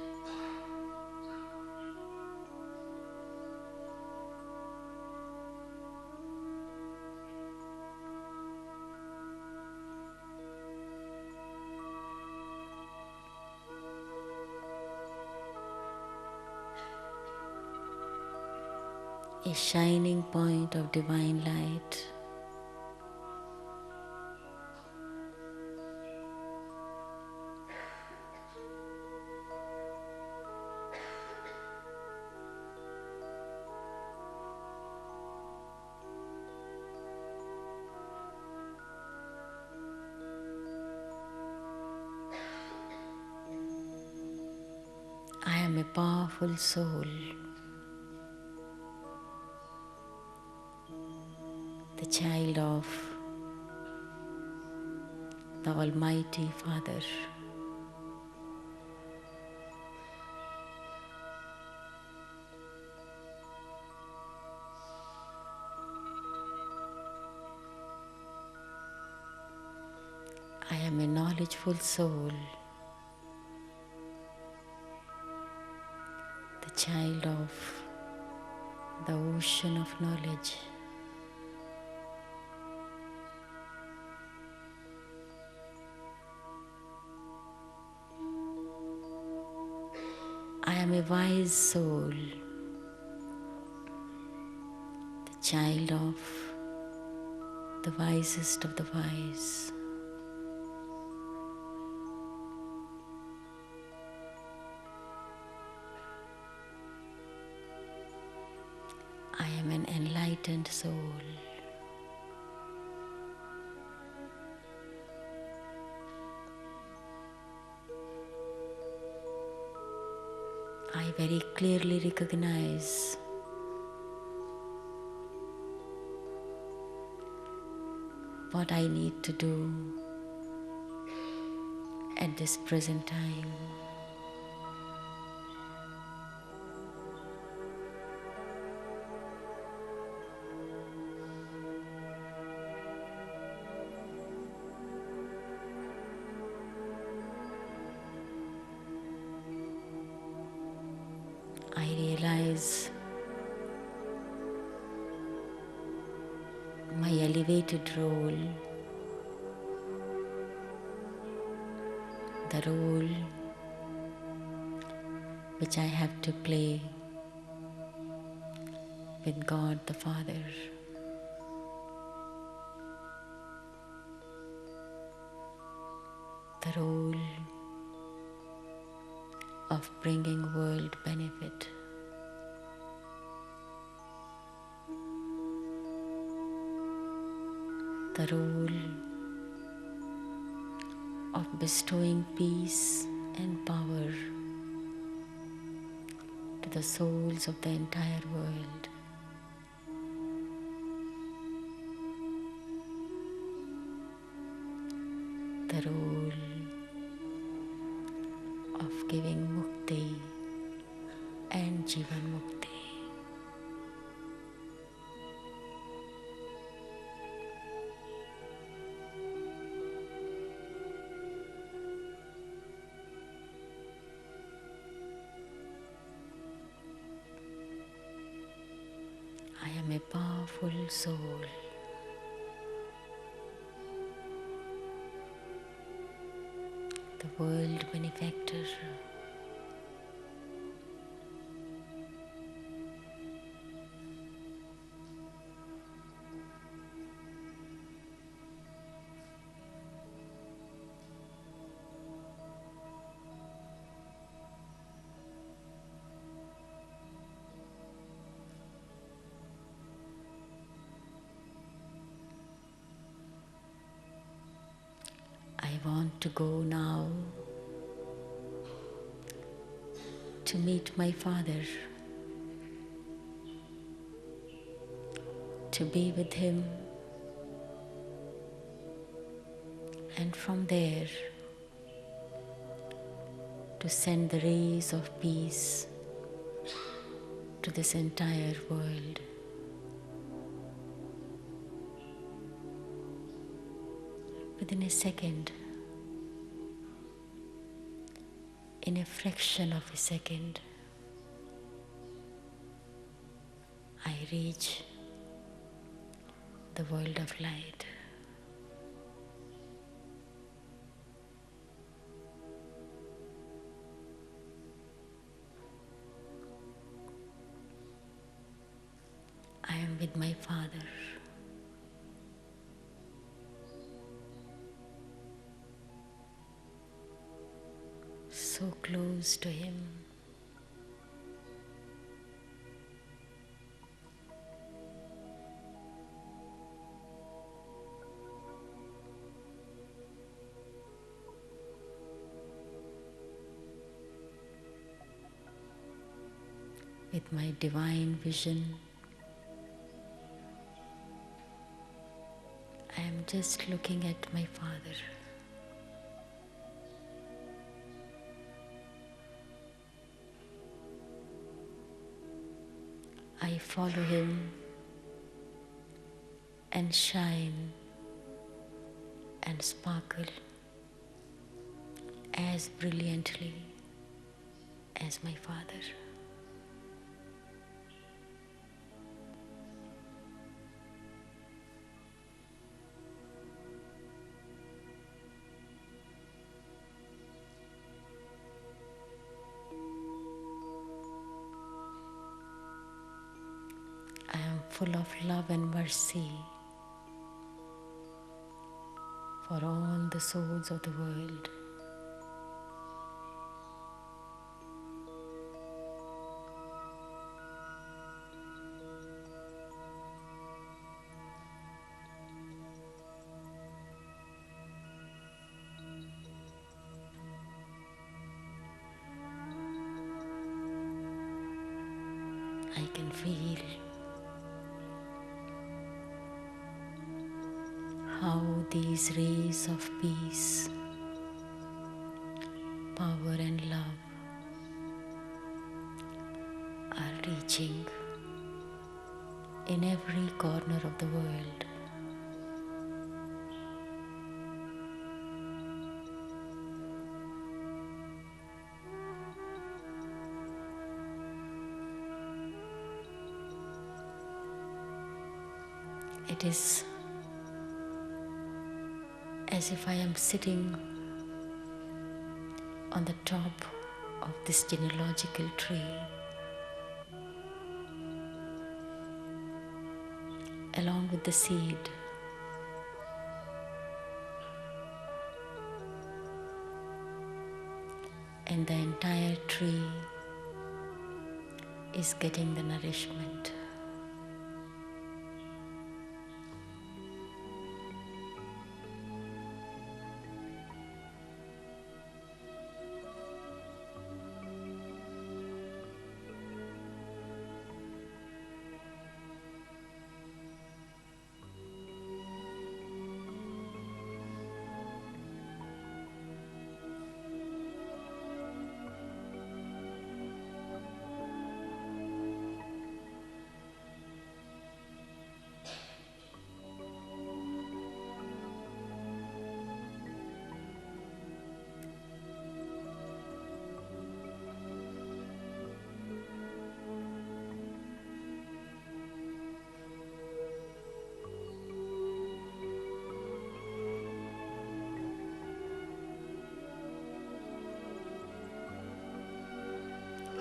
Speaker 1: A shining point of divine light. I am a powerful soul. The child of the Almighty Father. I am a knowledgeful soul, the child of the ocean of knowledge. I am a wise soul, the child of the wisest of the wise. I am an enlightened soul. I very clearly recognize what I need to do at this present time. I realize my elevated role, the role which I have to play with God the Father. The role of bringing world benefit. The role of bestowing peace and power to the souls of the entire world. The role of giving mukti and jivan mukti. I am a powerful soul. The world benefactor. I want to go now to meet my Father, to be with Him, and from there to send the rays of peace to this entire world. Within a second, in a fraction of a second, I reach the world of light. I am with my Father. So close to Him. With my divine vision, I am just looking at my Father. I follow Him and shine and sparkle as brilliantly as my Father. I am full of love and mercy for all the souls of the world. I can feel how these rays of peace power and love are reaching in every corner of the world. It is as if I am sitting on the top of this genealogical tree, along with the seed. And the entire tree is getting the nourishment.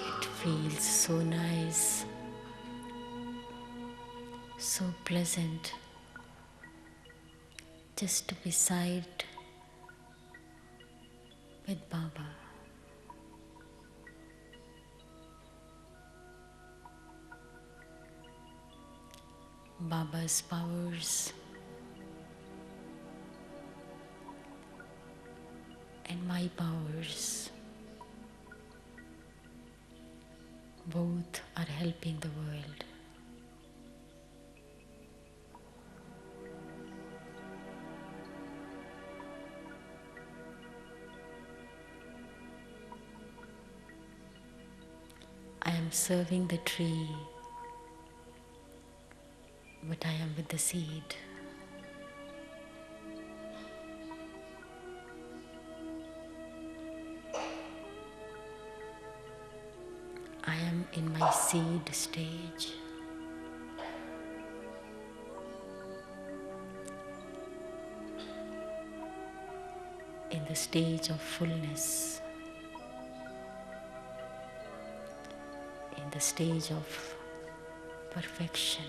Speaker 1: It feels so nice, so pleasant just to be beside with Baba. Baba's powers and my powers both are helping the world. I am serving the tree, but I am with the seed. I am in my seed stage. In the stage of fullness. In the stage of perfection.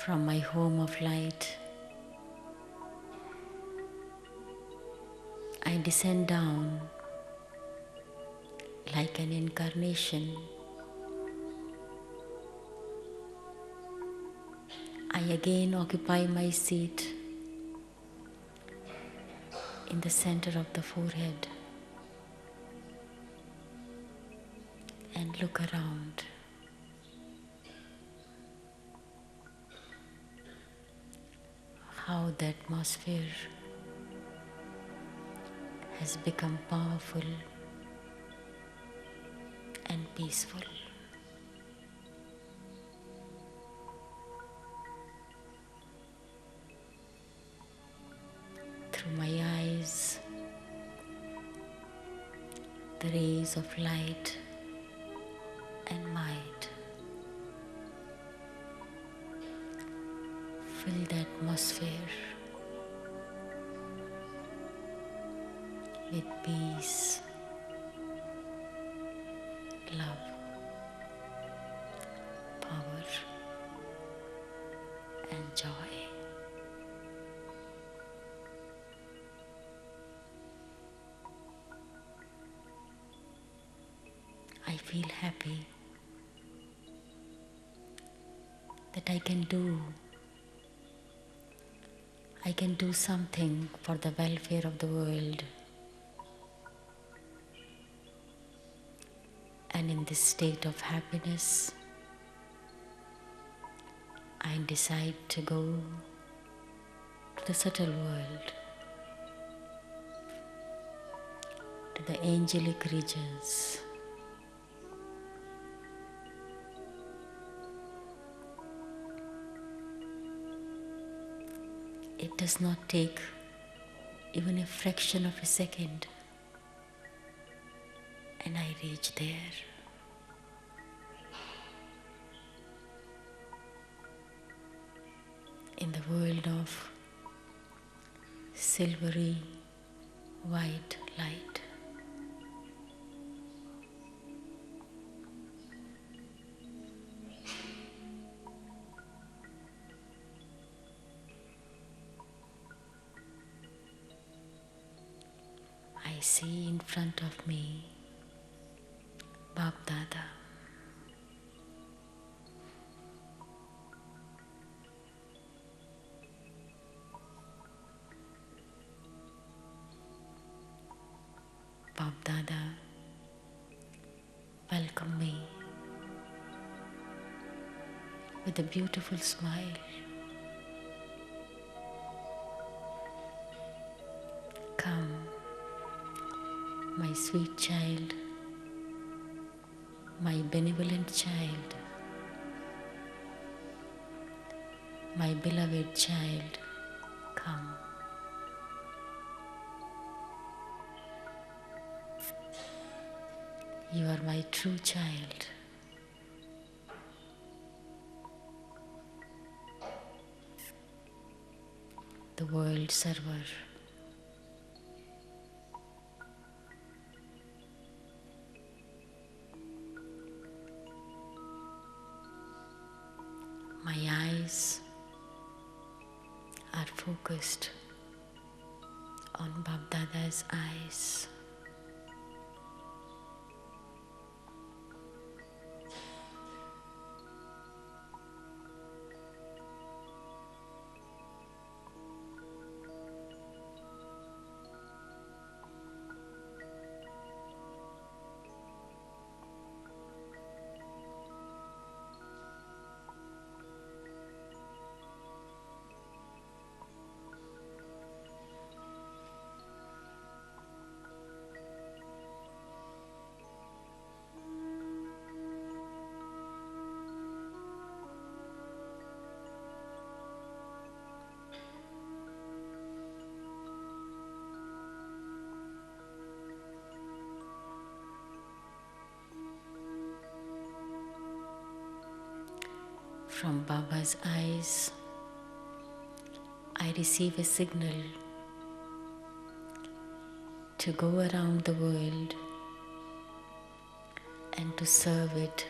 Speaker 1: From my home of light, I descend down like an incarnation. I again occupy my seat in the center of the forehead and look around. How the atmosphere has become powerful and peaceful. Through my eyes, the rays of light and might fill the atmosphere with peace, love, power, and joy. I feel happy that I can do something for the welfare of the world. And in this state of happiness, I decide to go to the subtle world, to the angelic regions. It does not take even a fraction of a second, and I reach there. In the world of silvery white light. I see in front of me Bab Dada. Bab Dada welcomed me with a beautiful smile. Come, my sweet child, my benevolent child, my beloved child, come. You are my true child. The world server. My eyes are focused on Bab Dada's eyes. From Baba's eyes, I receive a signal to go around the world and to serve it.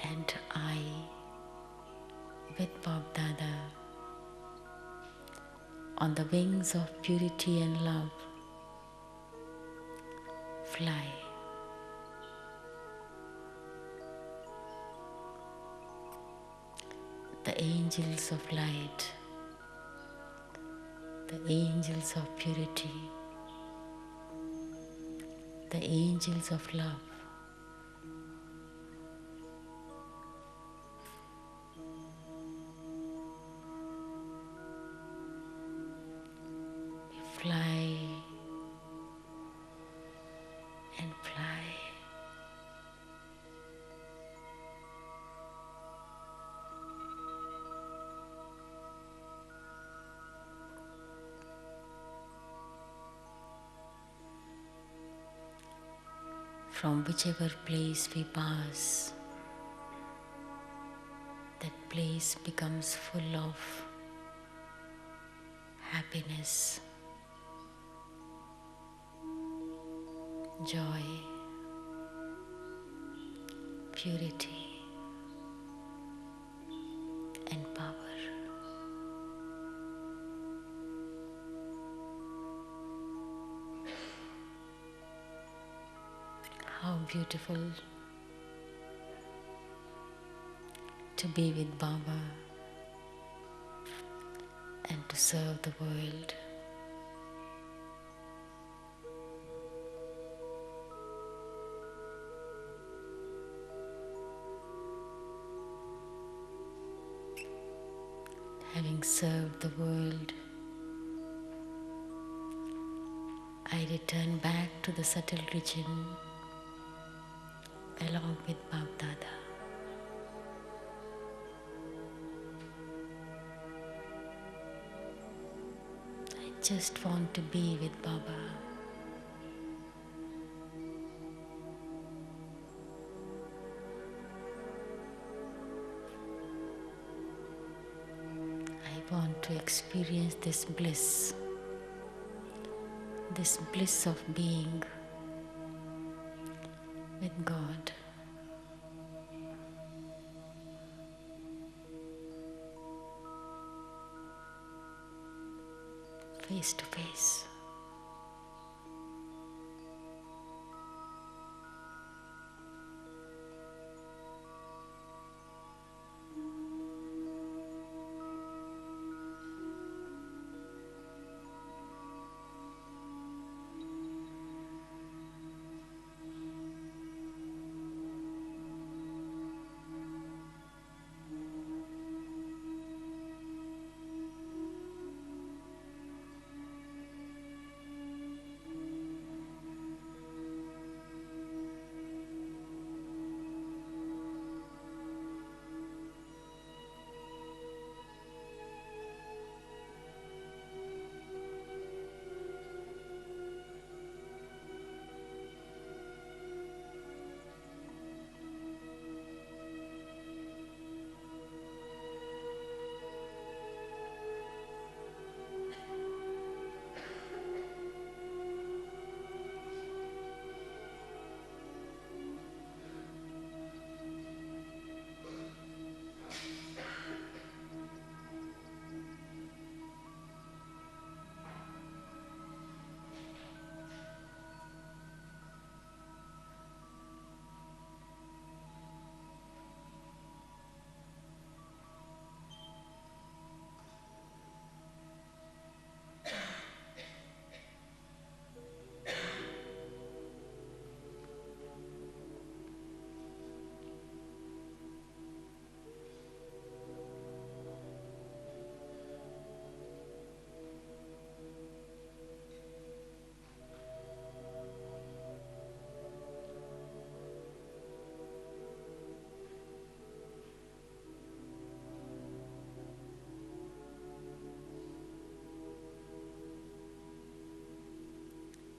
Speaker 1: And I, with Bab Dada, on the wings of purity and love, fly. The angels of light, the angels of purity, the angels of love, fly and fly. From whichever place we pass, that place becomes full of happiness. happiness, joy, purity, and power. How beautiful to be with Baba and to serve the world. Having served the world, I return back to the subtle region along with Bab Dada. I just want to be with Baba. I want to experience this bliss of being with God. Face to face.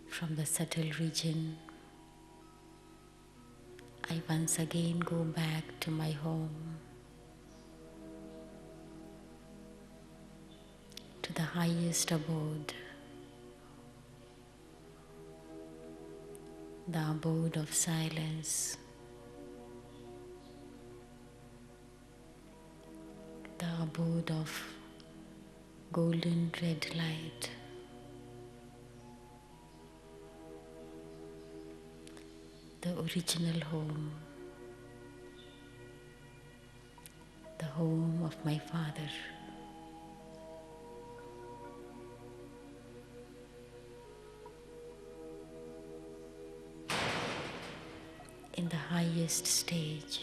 Speaker 1: From the subtle region, I once again go back to my home, to the highest abode, the abode of silence, the abode of golden red light. The original home, the home of my father. In the highest stage,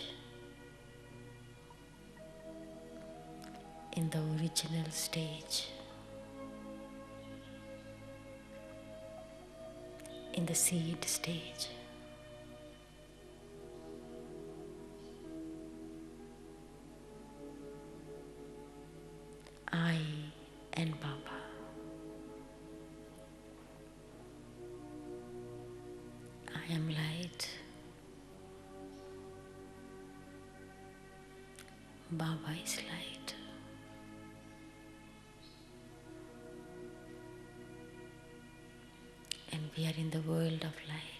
Speaker 1: in the original stage, in the seed stage. I and Baba. I am light. Baba is light. We are in the world of light.